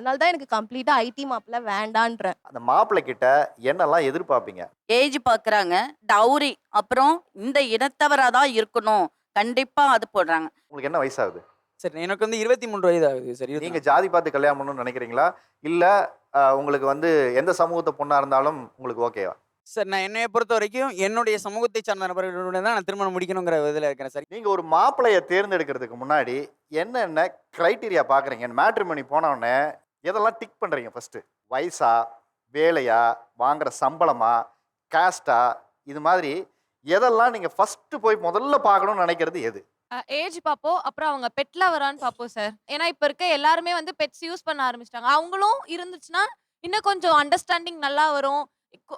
அதனால தான் எனக்கு கம்ப்ளீட்டா ஐடி மாப்பிள வேண்டான்றேன். அந்த மாப்பிள்ளை கிட்ட என்னெல்லாம் எதிர்பார்ப்பீங்க? ஏஜ் பார்க்குறாங்க, டவுரி, அப்புறம் இந்த இனத்தவரா தான் இருக்கணும். கண்டிப்பா அது போடுறாங்க. உங்களுக்கு என்ன வயசாகுது? சரி எனக்கு வந்து 23 வயது ஆகுது சார். நீங்க ஜாதி பார்த்து கல்யாணம் பண்ணணும்னு நினைக்கிறீங்களா? இல்ல உங்களுக்கு வந்து எந்த சமூகத்து பொண்ணா இருந்தாலும் உங்களுக்கு ஓகேவா? சார் நான் என்னைய பொறுத்த வரைக்கும் என்னுடைய சமூகத்தை சார்ந்த நபர்களுடன் தான் நான் திருமணம் முடிக்கணுங்கிற இதில் இருக்கிறேன் சார். நீங்க ஒரு மாப்பிள்ளைய தேர்ந்தெடுக்கிறதுக்கு முன்னாடி என்னென்ன கிரைட்டீரியா பார்க்குறீங்க? மேட்ரிமோனி போன உடனே எதெல்லாம் டிக் பண்றீங்க ஃபர்ஸ்ட்? வயசா, வேலையா, வாங்குற சம்பளமா, காஸ்டா, இது மாதிரி எதெல்லாம் நீங்க ஃபர்ஸ்ட் போய் முதல்ல பார்க்கணும்னு நினைக்கிறது எது? ஏஜ் பார்ப்போம். அப்புறம் அவங்க பெட் லவரான்னு பார்ப்போம் சார். ஏன்னா இப்ப இருக்க எல்லாருமே வந்து பெட்ஸ் யூஸ் பண்ண ஆரம்பிச்சுட்டாங்க. அவங்களும் இருந்துச்சுன்னா, இன்னும் கொஞ்சம் அண்டர்ஸ்டாண்டிங் நல்லா வரும்.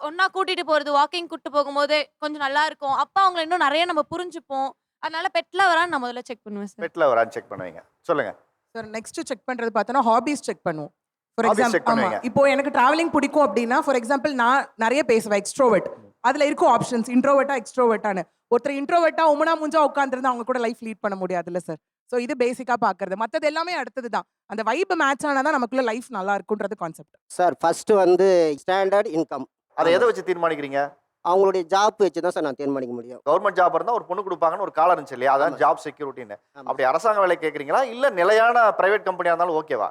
ஒண்ணா கூட்டிட்டு போறது, வாக்கிங் கூட்டு போகும்போது கொஞ்சம் நல்லா இருக்கும். அப்ப அவங்கள இன்னும் நெறைய நம்ம புரிஞ்சுப்போம். அதனால பெட் லவரான்னு நான் முதல்ல செக் பண்ணுவேன் சார். பெட்ல வரான்னு செக் பண்ணுவீங்க. சொல்லுங்க. சார் நெக்ஸ்ட் செக் பண்றது பார்த்தோன்னா ஹாபீஸ் செக் பண்ணுவோம். ஃபார் Hobbies check எக்ஸாம்பிள் ஆமா பண்ணுவீங்க. இப்போ எனக்கு டிராவலிங் பிடிக்கும் அப்படின்னா ஃபார் எக்ஸாம்பிள் நான் நிறைய பேசுவேன் எக்ஸ்ட்ரோவர்ட். அதுல இருக்கும் ஆப்ஷன்ஸ் இன்ட்ரோவர்ட்டா எக்ஸ்ட்ரோவர்ட்டானு. ஒருத்தர் இன்ட்ரோவர்ட்டா உமனா முஞ்சா உட்காந்துருந்து அவங்க கூட லைஃப் லீட் பண்ண முடியாதுல்ல சார். ஸோ இது பேசிக்கா பார்க்கறது. மற்றது எல்லாமே அடுத்தது தான். அந்த வைப் மேட்ச் ஆனாதான் நமக்குள்ள லைஃப் நல்லா இருக்குன்றது கான்செப்ட். சார் ஃபர்ஸ்ட் வந்து ஸ்டாண்டர்ட் இன்கம். அதை எதை வச்சு தீர்மானிக்கிறீங்க? அவங்களுடைய ஜாப் வச்சு தான் சார் நான் தீர்மானிக்க முடியும். கவர்மெண்ட் ஜாப் இருந்தா ஒரு பொண்ணு கொடுப்பாங்கன்னு ஒரு காலம் இருந்துச்சு இல்லையா? அதான் ஆமா. ஜாப் செக்யூரிட்டின்னு. ஆமா. அப்படி அரசாங்க வேலை கேட்குறீங்களா இல்ல நிலையான பிரைவேட் கம்பெனியா இருந்தாலும் ஓகேவா?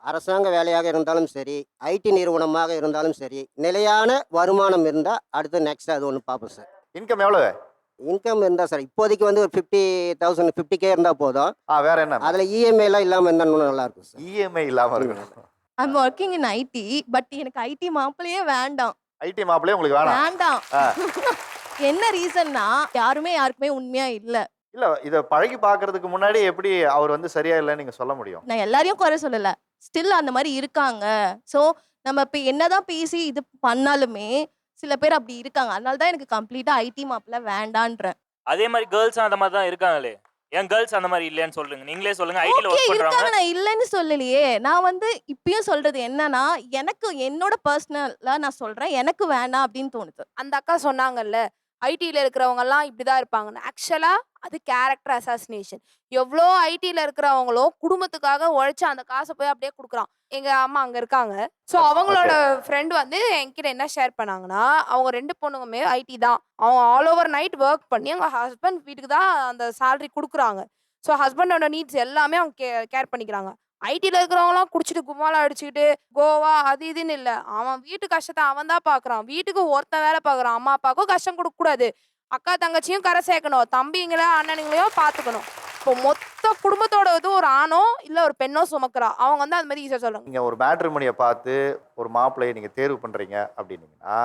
அரசாங்க வேலையாக இருந்தாலும் சரி, ஐடி நிறுவனமாக இருந்தாலும் சரி, நிலையான வருமானம் இருந்தால் அடுத்து நெக்ஸ்ட் அது ஒன்று பார்ப்போம் சார். இன்கம் எவ்வளவு? இன்கம் இருந்தால் சார் இப்போதைக்கு வந்து ஒரு 50,000 50K இருந்தால் போதும். வேற என்ன? அதில் இஎம்ஐலாம் இல்லாமல் இருந்தால் இன்னும் நல்லா இருக்கும் சார். இஎம்ஐ இல்லாம இருக்கணும். I'm working in IT. But எனக்கு ஐடி மாப்பிளையே வேண்டாம். ஐடி மாப்பிள்ளையே உங்களுக்கு வேணாம்? வேண்டாம். ஆ. என்ன ரீசன்னா யாருமே யாருக்குமே உண்மையா இல்ல. இல்ல இத பழகி பார்க்கிறதுக்கு முன்னாடி எப்படி அவர் வந்து சரியா இல்லைன்னு நீங்க சொல்ல முடியும்? நான் எல்லாரையும் குறை சொல்லல. ஸ்டில் அந்த மாதிரி இருக்காங்க. சோ நம்ம இப்ப என்னதான் பேசி இது பண்ணாலுமே சில பேர் அப்படி இருக்காங்க. அதனால தான் எனக்கு கம்ப்ளீட்டா ஐடி மாப்பிள வேண்டான்றேன். அதே மாதிரி கேர்ள்ஸும் அந்த மாதிரி தான் இருக்காங்களே. ஏன் கேர்ள்ஸ் அந்த மாதிரி இல்லைன்னு சொல்லுங்க. நீங்களே சொல்லுங்க. ஐடில ஓகே ஒர்க் இருக்காங்க, பண்றாங்க. நான் இல்லைன்னு சொல்லலையே. நான் வந்து இப்பயும் சொல்றது என்னன்னா, எனக்கு என்னோட பர்சனலா நான் சொல்றேன். எனக்கு வேணாம் அப்படின்னு தோணுது. அந்த அக்கா சொன்னாங்கல்ல, ஐடில இருக்கிறவங்கலாம் இப்படிதான் இருப்பாங்கன்னு. ஆக்சுவலா அது கேரக்டர் அசாசினேஷன். எவ்வளோ ஐடில இருக்கிறவங்களோ குடும்பத்துக்காக உழைச்சு அந்த காசை போய் அப்படியே கொடுக்குறான். எங்க அம்மா அங்க இருக்காங்க. ஸோ அவங்களோட ஃப்ரெண்ட் வந்து என்கிட்ட என்ன ஷேர் பண்ணாங்கன்னா, அவங்க 2 பொண்ணுங்களுமே ஐடி தான். அவங்க ஆல் ஓவர் நைட் ஒர்க் பண்ணி அவங்க ஹஸ்பண்ட் வீட்டுக்கு தான் அந்த சேலரி கொடுக்குறாங்க. ஸோ ஹஸ்பண்டோட நீட்ஸ் எல்லாமே அவங்க கேர் பண்ணிக்கிறாங்க. ஐடில இருக்கிறவங்களாம் குடிச்சிட்டு கும்மாளம் அடிச்சுக்கிட்டு கோவா அது இதுன்னு இல்லை. அவன் வீட்டு கஷ்டத்தை அவன் தான் பார்க்குறான். வீட்டுக்கு ஒருத்தன் வேலை பார்க்குறான். அம்மா அப்பாவுக்கும் கஷ்டம் கொடுக்கக்கூடாது. அக்கா தங்கச்சியும் கரை சேர்க்கணும். தம்பிங்களோ அண்ணனுங்களையும் பார்த்துக்கணும். இப்போ மொத்த குடும்பத்தோட இது ஒரு ஆணோ இல்லை ஒரு பெண்ணோ சுமக்கிறா. அவங்க வந்து அது மாதிரி ஈஸியாக சொல்லுங்க. நீங்க ஒரு மேட்ரிமோனியை பார்த்து ஒரு மாப்பிள்ளையை நீங்க தேர்வு பண்றீங்க அப்படின்னீங்கன்னா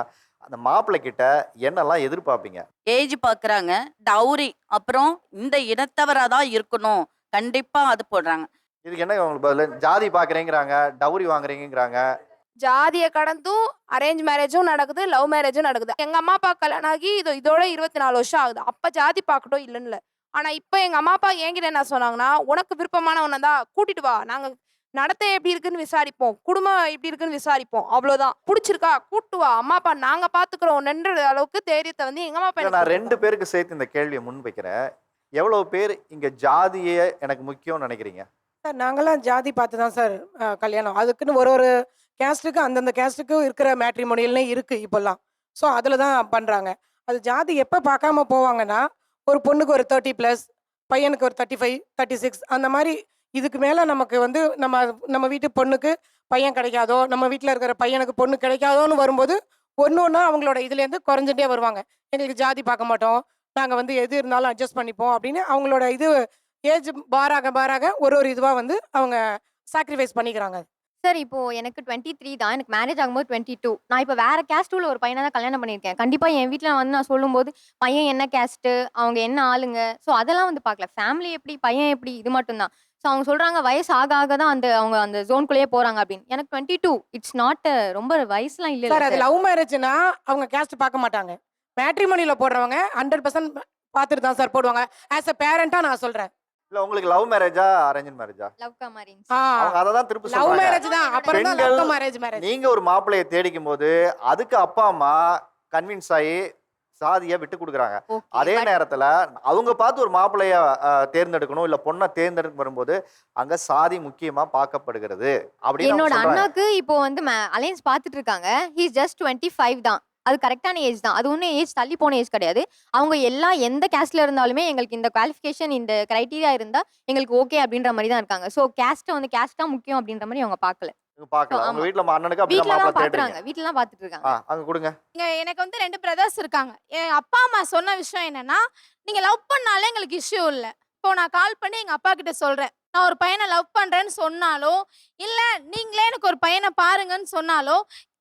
அந்த மாப்பிள்ளை கிட்ட என்னெல்லாம் எதிர்பார்ப்பீங்க? ஏஜ் பார்க்குறாங்க, டவுரி, அப்புறம் இந்த இனத்தவரா தான் இருக்கணும். கண்டிப்பா அது போடுறாங்க. இதுக்கு என்ன உங்களுக்கு பதில்? ஜாதி பார்க்குறேங்கிறாங்க, டவுரி வாங்குறீங்கிறாங்க. ஜாதியை கடந்தும் அரேஞ்ச் மேரேஜும் நடக்குது, லவ் மேரேஜும் நடக்குது. எங்க அம்மா அப்பா கல்யாணம் ஆகி இதோட 24 வருஷம் ஆகுது. அப்ப ஜாதி பார்க்கட்டும் இல்லைன்னு இல்லை. ஆனா இப்ப எங்க அம்மா அப்பா என்கிட்ட என்ன சொன்னாங்கன்னா, உனக்கு விருப்பமானவனை தான் கூட்டிட்டு வா, நாங்க நடத்தை எப்படி இருக்குன்னு விசாரிப்போம், குடும்பம் எப்படி இருக்குன்னு விசாரிப்போம், அவ்வளவுதான். பிடிச்சிருக்கா கூட்டு வா, அம்மா அப்பா நாங்க பாத்துக்கிறோம்ன்ற அளவுக்கு தைரியத்தை வந்து எங்க அம்மா அப்பா இல்ல, நான் 2 பேருக்கு சேர்த்து இந்த கேள்வியை முன்வைக்கிறேன். எவ்வளவு பேர் இங்க ஜாதியே எனக்கு முக்கியம்னு நினைக்கிறீங்க? சார் நாங்களாம் ஜாதி பார்த்து தான் சார் கல்யாணம். அதுக்குன்னு ஒரு கேஸ்ட்டுக்கு அந்தந்த கேஸ்ட்டுக்கு இருக்கிற மேட்ரிமோனியல்னே இருக்குது இப்போல்லாம். ஸோ அதில் தான் பண்ணுறாங்க. அது ஜாதி எப்போ பார்க்காம போவாங்கன்னா, ஒரு பொண்ணுக்கு ஒரு 30+, பையனுக்கு ஒரு 35, 36 அந்த மாதிரி. இதுக்கு மேலே நமக்கு வந்து நம்ம வீட்டு பொண்ணுக்கு பையன் கிடைக்காதோ, நம்ம வீட்டில் இருக்கிற பையனுக்கு பொண்ணு கிடைக்காதோன்னு வரும்போது ஒன்று ஒன்றா அவங்களோட இதுலேருந்து குறைஞ்சிட்டே வருவாங்க. எங்களுக்கு ஜாதி பார்க்க மாட்டோம், நாங்கள் வந்து எது இருந்தாலும் அட்ஜஸ்ட் பண்ணிப்போம் அப்படின்னு அவங்களோட இது ஏஜ் பாராக ஒரு இதுவாக வந்து அவங்க சாக்ரிஃபைஸ் பண்ணிக்கிறாங்க. சார் இப்போ எனக்கு 23 தான். எனக்கு மேரேஜ் ஆகும்போது 22. நான் இப்போ வேற கேஸ்ட்ல ஒரு பையனை தான் கல்யாணம் பண்ணியிருக்கேன். கண்டிப்பா என் வீட்டில் வந்து நான் சொல்லும்போது பையன் என்ன கேஸ்ட்டு, அவங்க என்ன ஆளுங்க, ஸோ அதெல்லாம் வந்து பார்க்கல. ஃபேமிலி எப்படி, பையன் எப்படி, இது மட்டும்தான். ஸோ அவங்க சொல்றாங்க வயசு ஆக ஆக தான் அவங்க அந்த ஜோனுக்குள்ளேயே போறாங்க அப்படின்னு. எனக்கு 22. இட்ஸ் நாட் ரொம்ப வயசுலாம் இல்லை சார். அது லவ் மேரேஜ்னா அவங்க கேஸ்ட் பார்க்க மாட்டாங்க. மேட்ரிமோனியில் போடுறவங்க 100% பார்த்துட்டு தான் சார் போடுவாங்க. ஆஸ் அ பேரண்டா நான் சொல்றேன். இல்ல உங்களுக்கு லவ் மேரேஜா அரேஞ்ச் மேரேஜா? Love come arrange. அவங்க அத தான் திருப்பி லவ் சொல்றாங்க. மேரேஜ் தான். அப்புறம் தான் லவ் மேரேஜ். நீங்க ஒரு மாப்பிள்ளையை தேடிக்கும் போது அதுக்கு அப்பா அம்மா கன்வின்ஸ் ஆகி சாதியை விட்டு கொடுக்குறாங்க. ஓகே. அதே நேரத்துல அவங்க பார்த்து ஒரு மாப்பிள்ளைய தேர்ந்தெடுக்கணும் இல்ல பொண்ணை தேர்ந்தெடுக்க வரும்போது அங்க சாதி முக்கியமா பார்க்கப்படுகிறது அப்படின்னு அவங்க என்னோட சொல்றாங்க. அண்ணாக்கு இப்போ வந்து அலைன்ஸ் பார்த்துட்டு இருக்காங்க. ஹீஸ் ஜஸ்ட் 25 தான். அது கரெக்டான ஏஜ் தான். அது ஒன்றும் ஏஜ் தள்ளி போன ஏஜ் கிடையாது. அவங்க எந்த கேஸ்ட்ல இருந்தாலுமே எங்களுக்கு இந்த குவாலிஃபிகேஷன் இந்த கிரைட்டீரியா இருந்தா எங்களுக்கு ஓகே அப்படின்ற மாதிரி தான் இருக்காங்க. ஸோ கேஸ்ட் தான் முக்கியம் அப்படின்ற மாதிரி அவங்க பார்க்கல. பார்க்கல. ஆமா. உங்க வீட்ல அண்ணனுக்கு அப்படிதான் வீட்ல தான் மாப்பிள்ளை பாத்துறாங்க. தேடுறீங்க. வீட்ல தான் பார்த்துட்டு இருக்காங்க. அங்க கொடுங்க. எனக்கு வந்து 2 பிரதர்ஸ் இருக்காங்க. என் அப்பா அம்மா சொன்ன விஷயம் என்னன்னா, நீங்க லவ் பண்ணாலே எங்களுக்கு இஷ்யூ இல்ல. இப்போ நான் கால் பண்ணி எங்க அப்பா கிட்ட சொல்றேன். நான் ஒரு பையனை லவ் பண்றேன்னு சொன்னாலோ, இல்ல நீங்களே எனக்கு ஒரு பையனை பாருங்கன்னு சொன்னாலோ,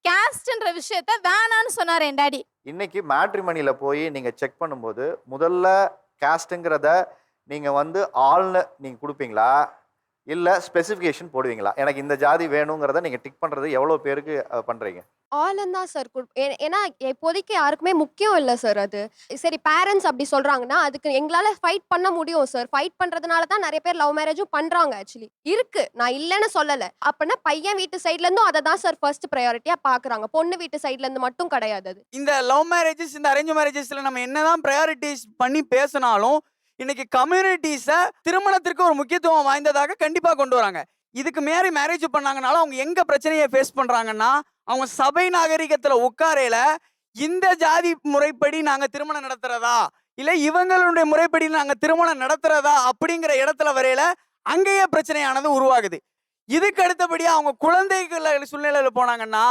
கேஸ்ட்ன்ற விஷயத்த வேணான்னு சொன்னாரு என் டாடி. இன்னைக்கு மேட்ரிமனில போய் நீங்க செக் பண்ணும்போது முதல்ல காஸ்ட்ங்கிறத நீங்க வந்து ஆள்னு நீங்க கொடுப்பீங்களா இல்ல ஸ்பெசிஃபிகேஷன் போடுவீங்களா? எனக்கு இந்த ஜாதி வேணுங்கிறத நீங்க டிக் பண்றது எவ்வளவு பேருக்கு பண்றீங்க? ஆலன் தான் சார் ஏன்னா இப்போதைக்கு யாருக்குமே முக்கியம் இல்லை சார் அது. சரி பேரண்ட்ஸ் அப்படி சொல்றாங்கன்னா அதுக்கு எங்களால ஃபைட் பண்ண முடியும் சார். ஃபைட் பண்றதுனால தான் நிறைய பேர் லவ் மேரேஜும் பண்றாங்க. ஆக்சுவலி இருக்கு, நான் இல்லைன்னு சொல்லலை. அப்படின்னா பையன் வீட்டு சைட்ல இருந்தும் அதை தான் சார் ஃபர்ஸ்ட் ப்ரையாரிட்டியா பாக்குறாங்க. பொண்ணு வீட்டு சைட்ல இருந்து மட்டும் கிடையாது அது. இந்த லவ் மேரேஜஸ் இந்த அரேஞ்ச் மேரேஜஸ்ல நம்ம என்னதான் ப்ரையாரிட்டிஸ் பண்ணி பேசினாலும் இன்னைக்கு கம்யூனிட்டிஸை திருமணத்திற்கு ஒரு முக்கியத்துவம் வாய்ந்ததாக கண்டிப்பா கொண்டு வராங்க. இதுக்கு மேரேஜ் பண்ணாங்கனாலும் அவங்க எங்க பிரச்சனையை ஃபேஸ் பண்றாங்கன்னா, அவங்க சபை நாகரிகத்துல உட்காரையில இந்த ஜாதி முறைப்படி நாங்க திருமணம் நடத்துறதா இல்ல இவங்களுடைய முறைப்படி நாங்க திருமணம் நடத்துறதா அப்படிங்கிற இடத்துல வரையில அங்கேயே பிரச்சனையானது உருவாகுது. இதுக்கு அடுத்தபடியா அவங்க குழந்தைகள் சூழ்நிலையில போனாங்கன்னா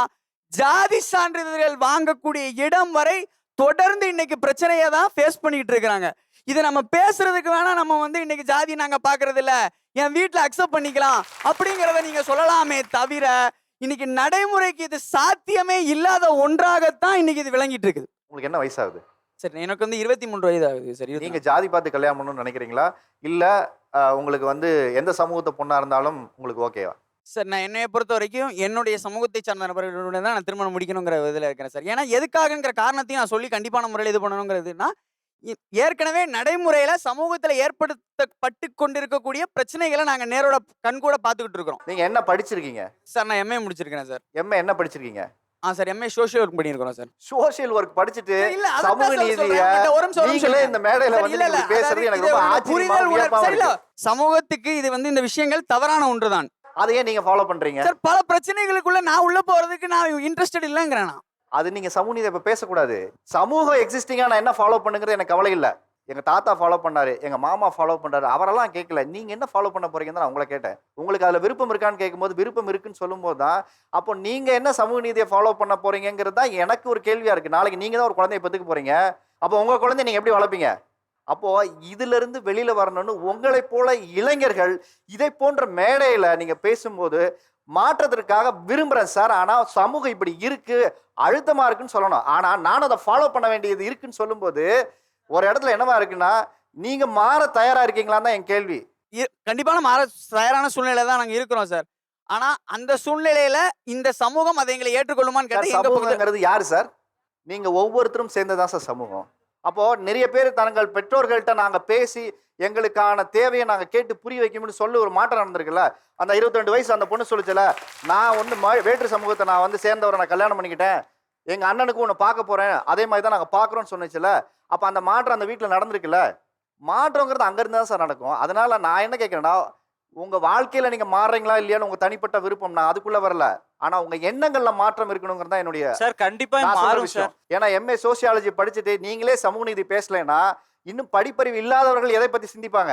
ஜாதி சான்றிதழ்கள் வாங்கக்கூடிய இடம் வரை தொடர்ந்து இன்னைக்கு பிரச்சனையை தான் ஃபேஸ் பண்ணிட்டு இருக்கிறாங்க. இதை நம்ம பேசுறதுக்கு வேணா நம்ம வந்து இன்னைக்கு ஜாதி நாங்க பாக்குறது இல்ல, என் வீட்டுல அக்செப்ட் பண்ணிக்கலாம் அப்படிங்கிறத நீங்க சொல்லலாமே தவிர இன்னைக்கு நடைமுறைக்கு இது சாத்தியமே இல்லாத ஒன்றாகத்தான் இன்னைக்கு இது விளங்கிட்டு இருக்குது. உங்களுக்கு என்ன வயசாகுது? சரி, எனக்கு வந்து 23 வயது ஆகுது. சரி, நீங்க ஜாதி பார்த்து கல்யாணம் பண்ணணும்னு நினைக்கிறீங்களா இல்ல உங்களுக்கு வந்து எந்த சமூகத்தை பொண்ணா இருந்தாலும் உங்களுக்கு ஓகேவா? சார், நான் என்னைய பொறுத்த வரைக்கும் என்னுடைய சமூகத்தை சார்ந்த நபர்களுடன் தான் நான் திருமணம் முடிக்கணுங்கிற இதில் இருக்கிறேன் சார். ஏன்னா எதுக்காகங்கிற காரணத்தையும் நான் சொல்லி கண்டிப்பான முறையில் இது பண்ணணுங்கிறதுனா ஏற்கனவே நடைமுறையில சமூகத்துல ஏற்படுத்தப்பட்டு கொண்டிருக்கக்கூடிய பிரச்சனைகளை நாங்க நேரோட கண்கூட பாத்துக்கிட்டு இருக்கிறோம். நீங்க என்ன படிச்சிருக்கீங்க? சார், நான் எம்ஏ முடிச்சிருக்கேன் சார். எம்ஏ என்ன படிச்சிருக்கீங்க? சார், எம்ஏ சோஷியல் ஒர்க் பண்ணியிருக்கிறோம் சார். சோஷியல் ஒர்க் படிச்சுட்டு இல்ல, அதான் சமூக சார் நீதியை சொல்றேன். ஒரு நிமிஷம் நீங்களே இந்த மேடையில சார், வந்து இல்ல, நீங்க பேசுறது எனக்கு ரொம்ப ஆச்சரியமா புரிதல் வியப்பாவும் சரி, இல்ல, இருக்கு. சமூகத்துக்கு இது வந்து இந்த விஷயங்கள் தவறான ஒன்றுதான். அதை ஏன் நீங்க ஃபாலோ பண்றீங்க? சார், பல பிரச்சனைகளுக்குள்ள நான் உள்ள போறதுக்கு நான் இன்ட்ரெஸ்டட் இல்லைங்கிறேன். அது நீங்க சமூக நீதி இப்ப பேசக்கூடாது. சமூகம் எக்ஸிஸ்டிங்கா நான் என்ன ஃபாலோ பண்ணுங்கிறது எனக்கு கவலை இல்லை. எங்க தாத்தா ஃபாலோ பண்ணாரு, எங்க மாமா ஃபாலோ பண்றாரு, அவரெல்லாம் கேட்கல. நீங்க என்ன ஃபாலோ பண்ண போறீங்கன்னு நான் உங்களை கேட்டேன். உங்களுக்கு அதுல விருப்பம் இருக்கான்னு கேட்கும்போது விருப்பம் இருக்குன்னு சொல்லும்போது தான் அப்போ நீங்க என்ன சமூக நீதியை ஃபாலோ பண்ண போறீங்கிறது தான் எனக்கு ஒரு கேள்வியா இருக்கு. நாளைக்கு நீங்க தான் ஒரு குழந்தைய பெற்றுக்க போறீங்க. அப்போ உங்க குழந்தைய நீங்க எப்படி வளர்ப்பீங்க? அப்போ இதுல இருந்து வெளியில வரணும்னு உங்களை போல இளைஞர்கள் இதை போன்ற மேடையில நீங்க பேசும்போது மாற்றத்திற்காக விரும்புறேன் சார். ஆனா சமூகம் இப்படி இருக்கு, அழுத்தமா இருக்குன்னு சொல்லணும். ஆனா நான் அதை ஃபாலோ பண்ண வேண்டியது இருக்குன்னு சொல்லும்போது ஒரு இடத்துல என்னவா இருக்குன்னா நீங்க மாற தயாரா இருக்கீங்களான்னு தான் என் கேள்வி. கண்டிப்பான மாற தயாரான சூழ்நிலை தான் நாங்க இருக்கிறோம் சார். ஆனா அந்த சூழ்நிலையில இந்த சமூகம் அதை எங்களை ஏற்றுக்கொள்ளுமான்னு கேட்டா சமூகங்கிறது யாரு சார்? நீங்க ஒவ்வொருத்தரும் சேர்ந்ததான் சார் சமூகம். அப்போ நிறைய பேர் தங்கள் பெற்றோர்கள்ட்ட நாங்க பேசி எங்களுக்கான தேவையை நாங்க கேட்டு புரிய வைக்கணும்னு சொல்லி ஒரு மாற்றம் நடந்திருக்குல்ல. அந்த 22 வயசு அந்த பொண்ணு சொல்லிச்சுல, நான் வந்து வேற்று சமூகத்தை நான் வந்து சேர்ந்தவரை நான் கல்யாணம் பண்ணிக்கிட்டேன், எங்க அண்ணனுக்கு ஒன்று பார்க்க போறேன், அதே மாதிரி தான் நாங்கள் பார்க்குறோன்னு சொன்னிச்சுல. அப்போ அந்த மாற்றம் அந்த வீட்டில் நடந்திருக்குல்ல. மாற்றங்கிறது அங்கேருந்து தான் சார் நடக்கும். அதனால நான் என்ன கேட்குறேன்னா, உங்க வாழ்க்கையில நீங்க மாறுறீங்களா இல்லையான்னு உங்க தனிப்பட்ட விருப்பம், நான் அதுக்குள்ள வரல. ஆனா உங்க எண்ணங்கள்ல மாற்றம் இருக்கணுங்கிறது தான் என்னுடைய சார் கண்டிப்பா நான் சொல்ற மாறும் விஷயம். சார். ஏன்னா எம்ஏ சோசியாலஜி படிச்சுட்டு நீங்களே சமூக நீதி பேசலைன்னா இன்னும் படிப்பறிவு இல்லாதவர்கள் எதை பத்தி சிந்திப்பாங்க?